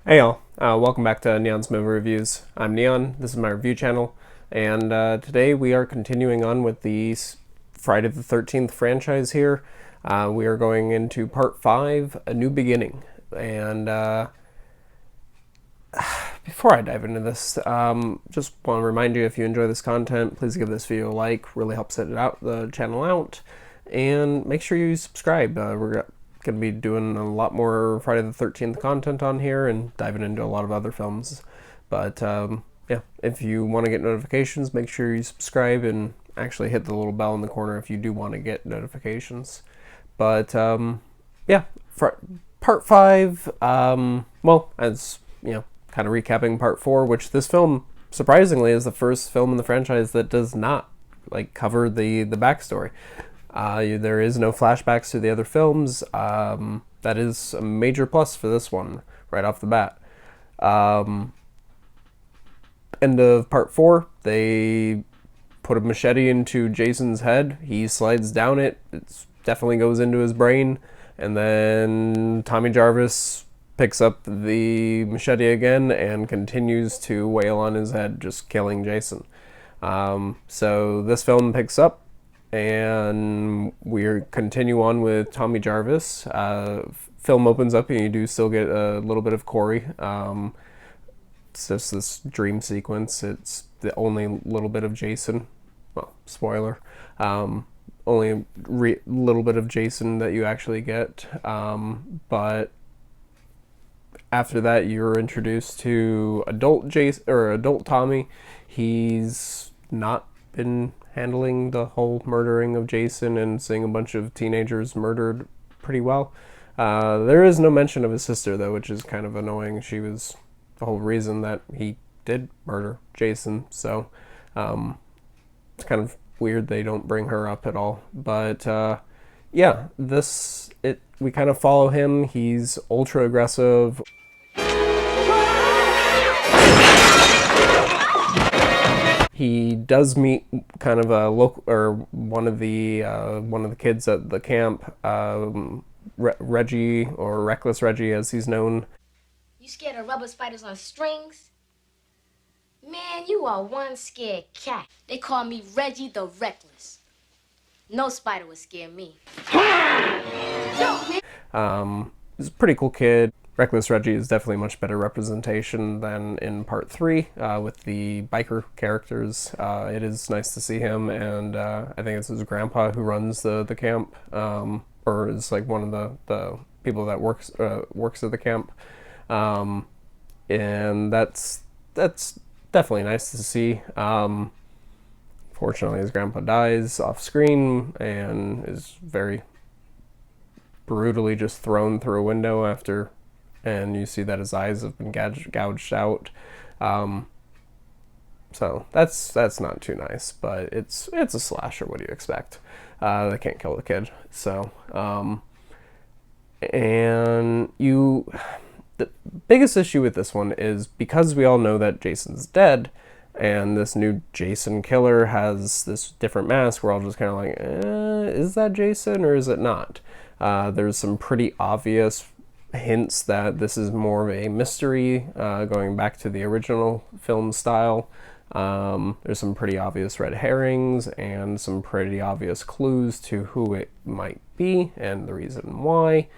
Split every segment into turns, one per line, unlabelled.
Hey y'all, welcome back to Neon's Movie Reviews. I'm Neon, this is my review channel, and today we are continuing on with the Friday the 13th franchise here. We are going into part 5, A New Beginning. And before I dive into this, just want to remind you, if you enjoy this content, please give this video a like, really helps the channel out, and make sure you subscribe. We're going to be doing a lot more Friday the 13th content on here and diving into a lot of other films. But yeah, if you want to get notifications, make sure you subscribe and actually hit the little bell in the corner if you do want to get notifications. But yeah, part 5, well, as you know, kind of recapping part 4, which this film surprisingly is the first film in the franchise that does not cover the backstory. There is no flashbacks to the other films. That is a major plus for this one, right off the bat. End of part 4, they put a machete into Jason's head. He slides down it. It definitely goes into his brain. And then Tommy Jarvis picks up the machete again and continues to wail on his head, just killing Jason. So this film picks up, and we continue on with Tommy Jarvis. Film opens up and you do still get a little bit of Corey. It's just this dream sequence. It's the only little bit of Jason. Well, spoiler. Only little bit of Jason that you actually get. But after that, you're introduced to adult Jason, or adult Tommy. He's not been handling the whole murdering of Jason and seeing a bunch of teenagers murdered pretty well. There is no mention of his sister, though, which is kind of annoying. She was the whole reason that he did murder Jason, so it's kind of weird they don't bring her up at all. But yeah, we kind of follow him. He's ultra aggressive. He does meet kind of a local, or one of the kids at the camp, Reggie, or Reckless Reggie as he's known.
You scared of rubber spiders on strings? Man, you are one scared cat. They call me Reggie the Reckless. No spider would scare me.
He's a pretty cool kid. Reckless Reggie is definitely much better representation than in part 3 with the biker characters. It is nice to see him, and I think it's his grandpa who runs the camp, or is like one of the people that works at the camp, and that's definitely nice to see. Fortunately, his grandpa dies off screen and is very brutally just thrown through a window after. And you see that his eyes have been gouged out. So that's not too nice, but it's a slasher. What do you expect? They can't kill the kid. So, and the biggest issue with this one is because we all know that Jason's dead, and this new Jason killer has this different mask. We're all just kind of like, is that Jason or is it not? There's some pretty obvious hints that this is more of a mystery, going back to the original film style. There's some pretty obvious red herrings and some pretty obvious clues to who it might be and the reason why.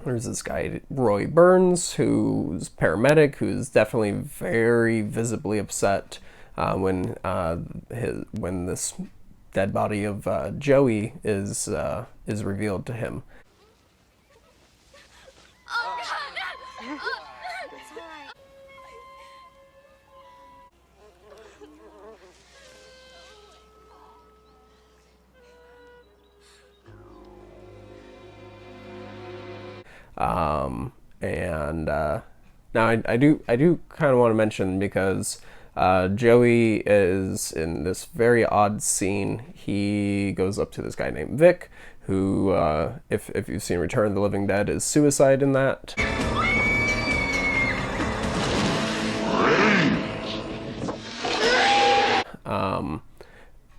There's this guy, Roy Burns, who's paramedic, who's definitely very visibly upset when this dead body of Joey is revealed to him.
Oh, God! It's all right.
And now I do kind of want to mention, because Joey is in this very odd scene. He goes up to this guy named Vic, who, if you've seen Return of the Living Dead, is suicide in that.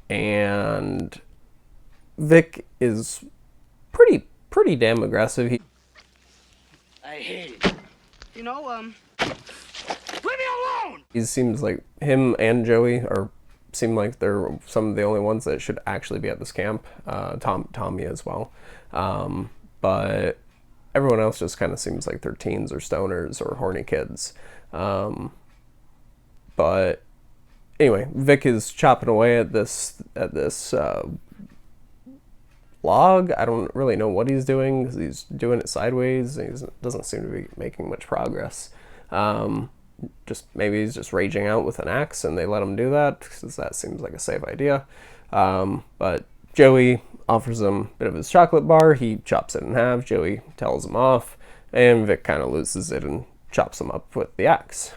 And Vic is pretty damn aggressive.
I hate it. You know, leave me alone!
He seems like him and Joey seem like they're some of the only ones that should actually be at this camp. Tommy as well. But everyone else just kind of seems like they're teens or stoners or horny kids. But anyway, Vic is chopping away at this log. I don't really know what he's doing because he's doing it sideways. He doesn't seem to be making much progress. Maybe he's just raging out with an axe and they let him do that because that seems like a safe idea. But Joey offers him a bit of his chocolate bar. He chops it in half. Joey tells him off, and Vic kind of loses it and chops him up with the axe.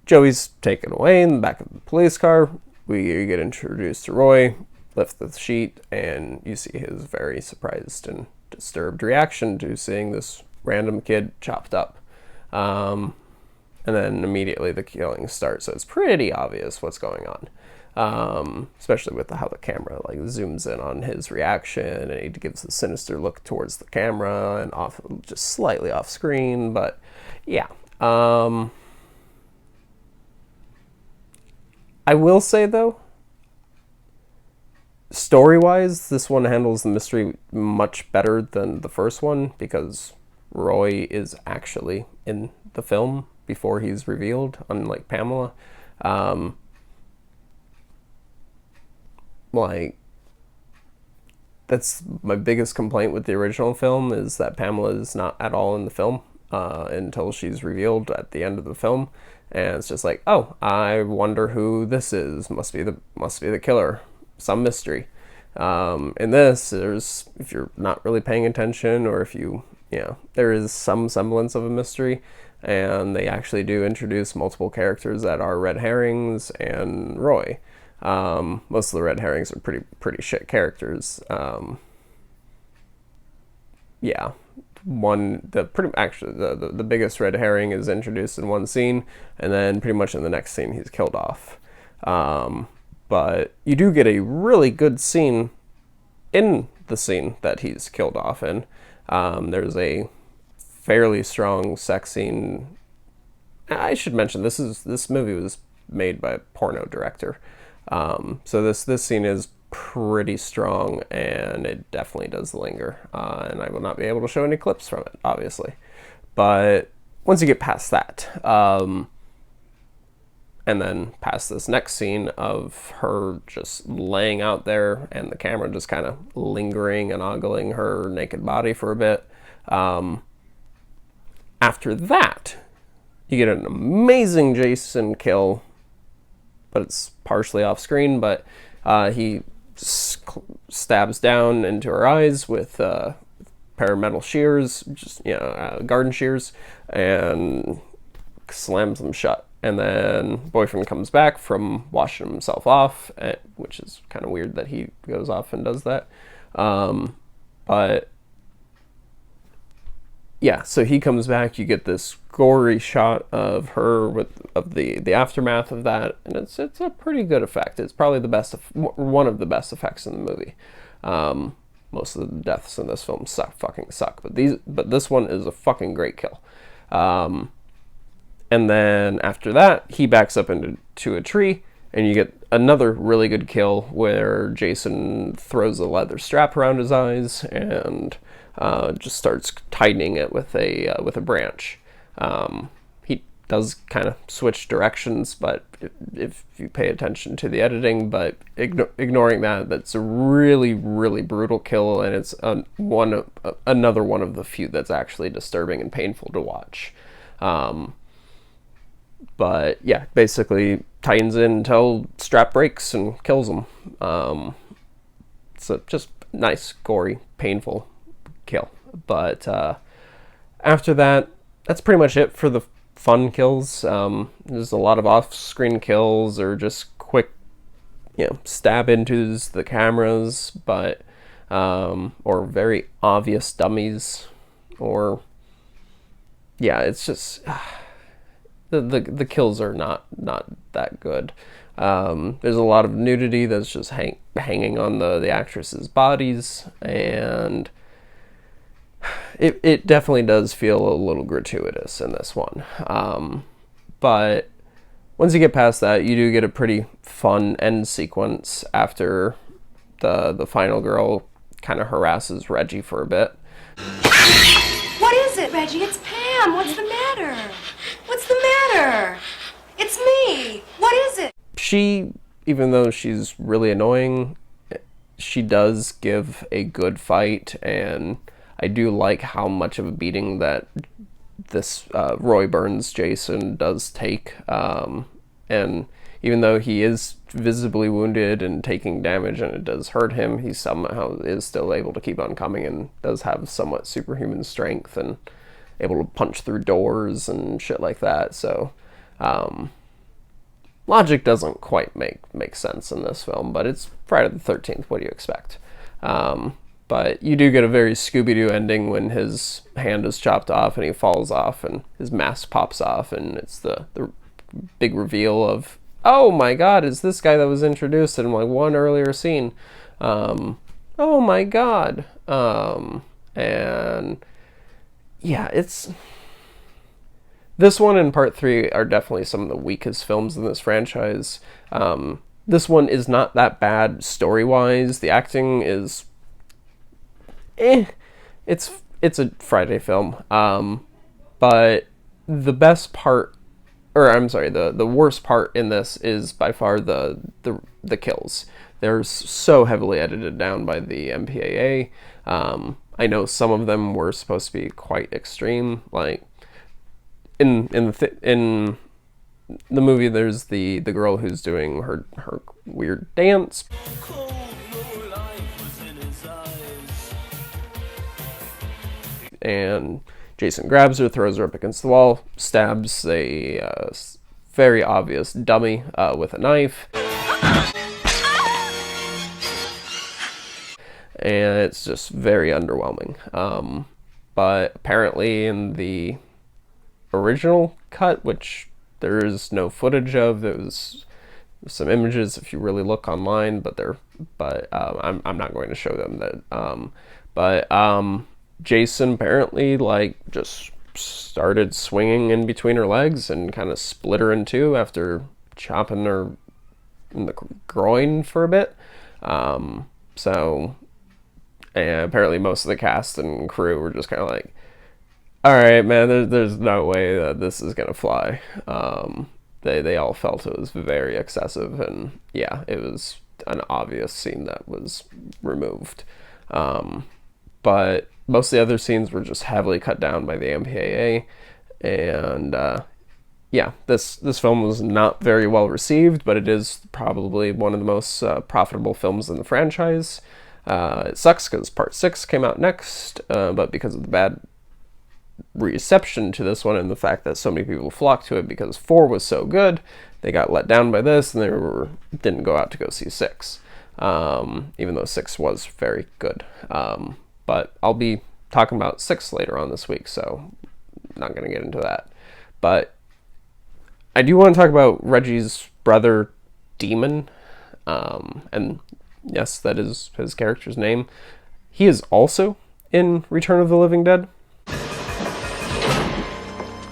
Joey's taken away in the back of the police car. We get introduced to Roy, lifts the sheet, and you see his very surprised and disturbed reaction to seeing this random kid chopped up. And then immediately the killing starts, so it's pretty obvious what's going on. Especially with how the camera like zooms in on his reaction, and he gives the sinister look towards the camera and off, just slightly off screen. But yeah, I will say though, story-wise, this one handles the mystery much better than the first one because Roy is actually in the film before he's revealed, unlike Pamela. That's my biggest complaint with the original film, is that Pamela is not at all in the film until she's revealed at the end of the film, and it's just like, oh, I wonder who this is. Must be the killer. Some mystery. In this, if you're not really paying attention, or if there is some semblance of a mystery, and they actually do introduce multiple characters that are red herrings and Roy. Most of the red herrings are pretty shit characters. The biggest red herring is introduced in one scene, and then pretty much in the next scene he's killed off. But you do get a really good scene in the scene that he's killed off in. There's a fairly strong sex scene. I should mention this movie was made by a porno director. So this scene is pretty strong, and it definitely does linger. And I will not be able to show any clips from it, obviously. But once you get past that, and then past this next scene of her just laying out there and the camera just kind of lingering and ogling her naked body for a bit. After that, you get an amazing Jason kill, but it's partially off screen, but he stabs down into her eyes with pair of metal shears, garden shears, and slams them shut. And then boyfriend comes back from washing himself off, which is kind of weird that he goes off and does that. But yeah, so he comes back. You get this gory shot of her of the aftermath of that, and it's a pretty good effect. It's probably one of the best effects in the movie. Most of the deaths in this film fucking suck, but this one is a fucking great kill. And then after that, he backs up into a tree, and you get another really good kill where Jason throws a leather strap around his eyes and just starts tightening it with a branch. He does kind of switch directions, but if you pay attention to the editing, but ignoring that's a really, really brutal kill, and it's another one of the few that's actually disturbing and painful to watch. But yeah, basically tightens in until strap breaks and kills him. So just nice, gory, painful kill. But after that, that's pretty much it for the fun kills. There's a lot of off-screen kills or just quick, stab into the cameras, but or very obvious dummies, or it's just. The kills are not that good. There's a lot of nudity that's just hanging on the actresses' bodies, and it definitely does feel a little gratuitous in this one. But once you get past that, you do get a pretty fun end sequence after the final girl kind of harasses Reggie for a bit.
What is it, Reggie? It's Pam. What's the matter? What's the matter? It's me. What is it?
She, even though she's really annoying, she does give a good fight, and I do like how much of a beating that this Roy Burns Jason does take. And even though he is visibly wounded and taking damage and it does hurt him, he somehow is still able to keep on coming and does have somewhat superhuman strength and able to punch through doors and shit like that. So logic doesn't quite make sense in this film, but it's Friday the 13th. What do you expect? But you do get a very Scooby-Doo ending when his hand is chopped off and he falls off and his mask pops off, and it's the big reveal of, oh my god, it's this guy that was introduced in like one earlier scene. Oh my god. And yeah, it's... This one and Part 3 are definitely some of the weakest films in this franchise. This one is not that bad story-wise. The acting is... It's a Friday film. But the best part... Or, I'm sorry, the worst part in this is by far the kills. They're so heavily edited down by the MPAA. I know some of them were supposed to be quite extreme. Like, in the movie, there's the girl who's doing her weird dance. And Jason grabs her, throws her up against the wall, stabs a very obvious dummy with a knife. And it's just very underwhelming. But apparently in the original cut, which there is no footage of, there's some images if you really look online, but I'm not going to show them that. Jason apparently like just started swinging in between her legs and kind of split her in two after chopping her in the groin for a bit. And apparently most of the cast and crew were just kind of like, all right, man, there's no way that this is gonna fly. They all felt it was very excessive, and yeah, it was an obvious scene that was removed. But most of the other scenes were just heavily cut down by the MPAA, and yeah, this film was not very well received, but it is probably one of the most profitable films in the franchise. It sucks because Part 6 came out next, but because of the bad reception to this one and the fact that so many people flocked to it because 4 was so good, they got let down by this and they didn't go out to go see 6, even though 6 was very good. But I'll be talking about 6 later on this week, so I'm not going to get into that. But I do want to talk about Reggie's brother, Demon. And yes, that is his character's name. He is also in Return of the Living Dead.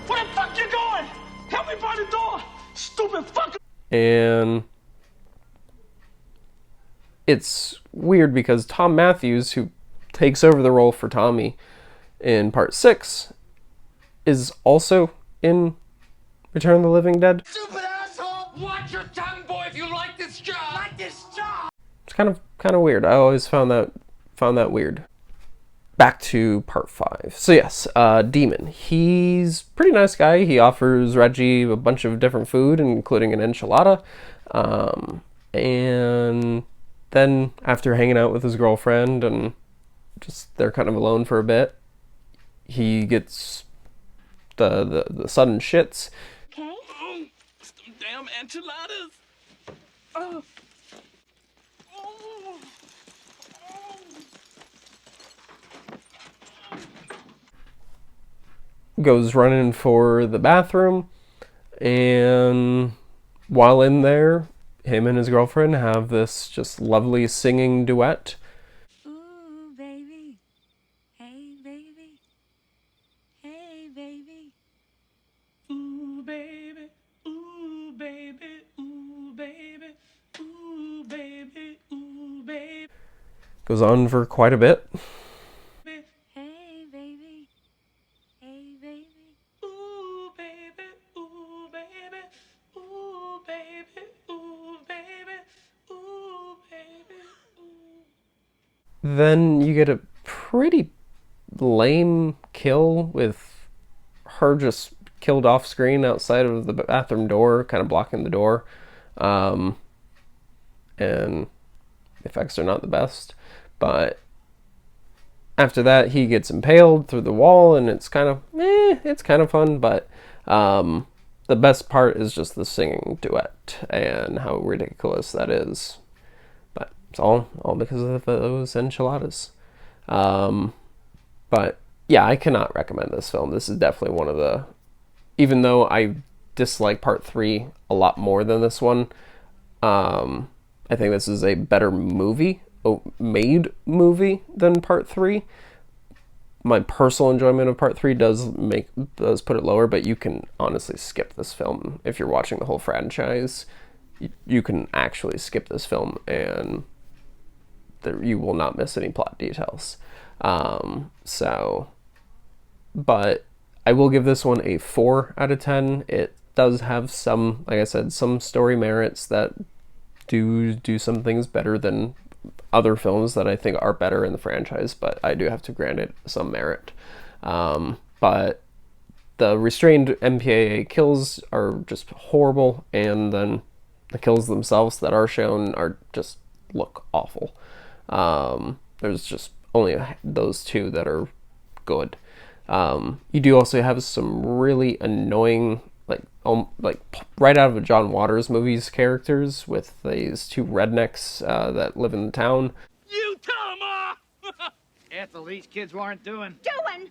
Where the fuck you going? Help me by the door, stupid fucker!
And it's weird because Tom Matthews, who takes over the role for Tommy in Part 6, is also in Return of the Living Dead.
Stupid asshole! Watch your tongue, boy, if you like this job! Like this job!
It's kind of weird. I always found that weird. Back to Part 5. So yes, Demon. He's a pretty nice guy. He offers Reggie a bunch of different food, including an enchilada. And then after hanging out with his girlfriend and just they're kind of alone for a bit, he gets the sudden shits.
Okay.
Some damn enchiladas! Oh.
Goes running for the bathroom, and while in there, him and his girlfriend have this just lovely singing duet.
Ooh, baby. Hey, baby. Hey, baby.
Ooh, baby. Ooh, baby. Ooh, baby. Ooh, baby. Ooh, baby.
Goes on for quite a bit.
Hey, baby. Hey, baby.
Ooh, baby. Ooh, baby. Ooh, baby. Ooh, baby. Ooh, baby. Ooh.
Then you get a pretty lame kill with her just killed off screen outside of the bathroom door, kind of blocking the door. And the effects are not the best. But after that, he gets impaled through the wall, and it's kind of fun. But the best part is just the singing duet and how ridiculous that is. But it's all because of those enchiladas. But yeah, I cannot recommend this film. This is definitely one of the, even though I dislike part 3 a lot more than this one, I think this is a better made movie than part 3. My personal enjoyment of part 3 does put it lower, but you can honestly skip this film if you're watching the whole franchise. You can actually skip this film and you will not miss any plot details. But I will give this one a 4 out of 10. It does have some, like I said, some story merits that do some things better than other films that I think are better in the franchise, but I do have to grant it some merit. But the restrained MPAA kills are just horrible, and then the kills themselves that are shown are just look awful. There's just only those 2 that are good. You do also have some really annoying, like right out of a John Waters movie's characters with these 2 rednecks that live in the town.
You tell him off! That's the least kids weren't doing.
Doing?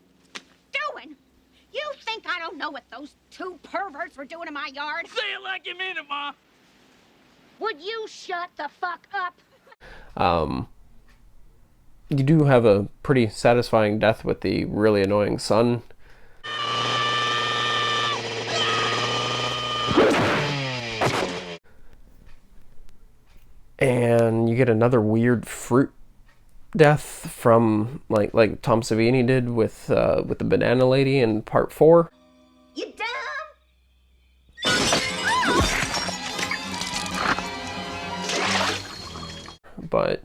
You think I don't know what those 2 perverts were doing in my yard?
Say it like you mean it, Ma.
Would you shut the fuck up?
You do have a pretty satisfying death with the really annoying son. And you get another weird fruit death from like Tom Savini did with the banana lady in part 4.
You dumb?
But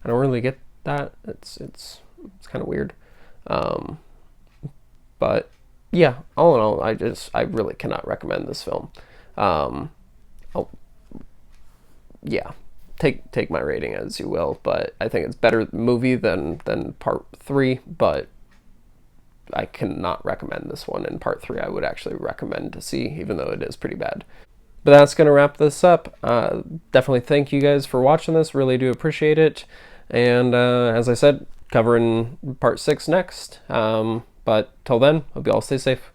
I don't really get that. It's kind of weird. But yeah, all in all, I really cannot recommend this film. Yeah, take my rating as you will, but I think it's better movie than part 3, but I cannot recommend this one, and part 3 I would actually recommend to see, even though it is pretty bad. But that's going to wrap this up. Definitely thank you guys for watching this, really do appreciate it, and as I said, covering part 6 next, but till then, hope you all stay safe.